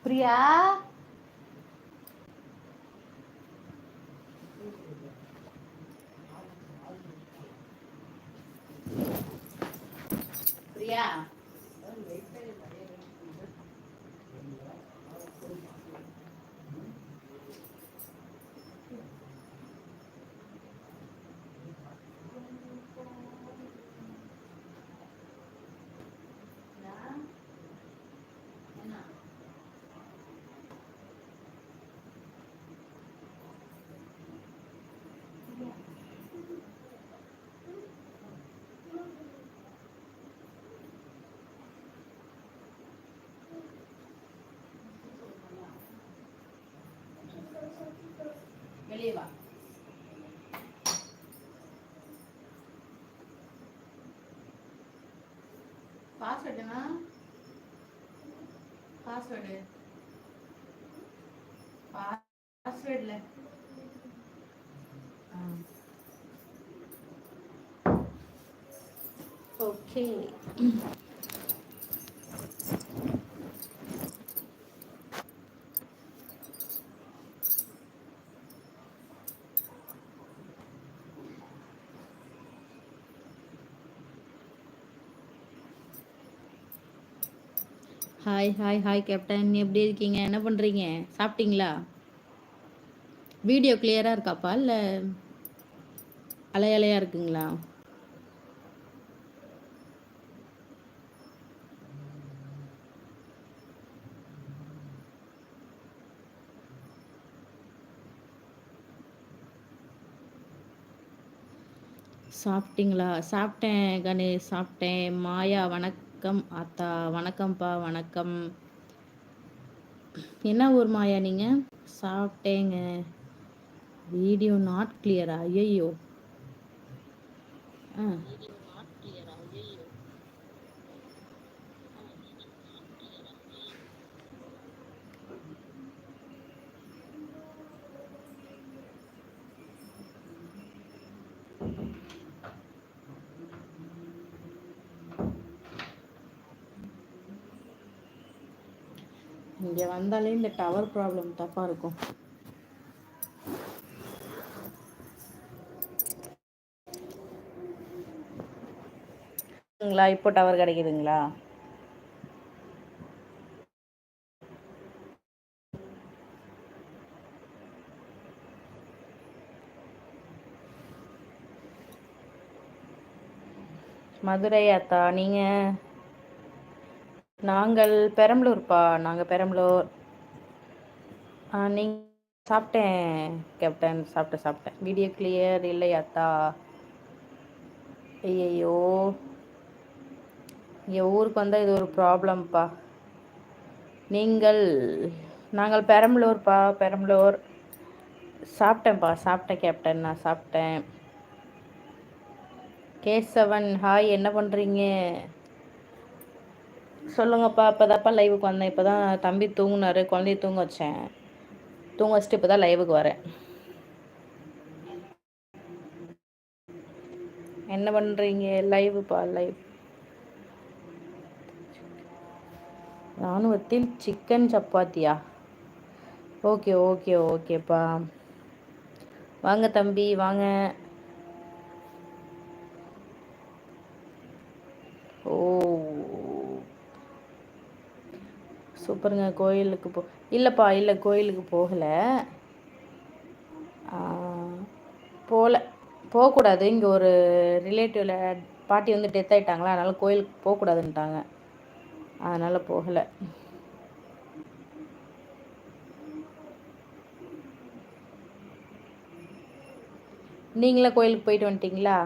பிரியா பிரியா வெளியே வா. பாஸ்வேர்டுனா பாஸ்வேர்டு பாஸ்வேர்டில் okay. Hi hi hi captain, எப்படி இருக்கீங்க? என்ன பண்ணுறீங்க? சாப்பிட்டீங்களா? வீடியோ கிளியராக இருக்காப்பா இல்லை அலையலையாக இருக்குங்களா? சாப்பிட்டீங்களா? சாப்பிட்டேன் கணேஷ், சாப்பிட்டேன். மாயா வணக்கம். அத்தா வணக்கம்ப்பா, வணக்கம். என்ன ஊர் மாயா நீங்கள்? சாப்பிட்டேங்க. வீடியோ நாட் கிளியரா? ஐயோ. ஆ, இங்கே வந்தாலே இந்த டவர் ப்ராப்ளம் தப்பாக இருக்கும். இப்போ டவர் கிடைக்குதுங்களா? மதுரை அத்தா. நீங்கள்? நாங்கள் பெரம்பலூர்ப்பா. நாங்கள் பெரம்பலூர். நீங்கள்? சாப்பிட்டேன் கேப்டன், சாப்பிட்டேன். வீடியோ கிளியர் இல்லை அத்தா. ஐயையோ, இங்கே ஊருக்கு வந்தால் இது ஒரு ப்ராப்ளம்ப்பா. நீங்கள்? நாங்கள் பெரம்பலூர்ப்பா, பெரம்பலூர். சாப்பிட்டேன்ப்பா, சாப்பிட்டேன் கேப்டன், நான் சாப்பிட்டேன். கேசவன் ஹாய், என்ன பண்ணுறீங்க? சொல்லுங்கப்பா. இப்போ தான்ப்பா லைவுக்கு வந்தேன். இப்போ தான் தம்பி தூங்குனாரு, குழந்தைய தூங்க வச்சேன். தூங்க வச்சுட்டு இப்போ தான் லைவுக்கு வரேன். என்ன பண்ணுறீங்க? லைவுப்பா, லைவ். ராணுவத்தில் சிக்கன் சப்பாத்தியா? ஓகே ஓகே ஓகேப்பா. வாங்க தம்பி, வாங்க. ஓ சூப்பருங்க. கோயிலுக்கு இல்லைப்பா, இல்லை கோயிலுக்கு போகலை. போகல, போகக்கூடாது. இங்கே ஒரு ரிலேட்டிவில் பாட்டி வந்து டெத் ஆகிட்டாங்களா, அதனால் கோயிலுக்கு போகக்கூடாதுன்ட்டாங்க. அதனால் போகலை. நீங்களே கோயிலுக்கு போயிட்டு வந்துட்டீங்களா?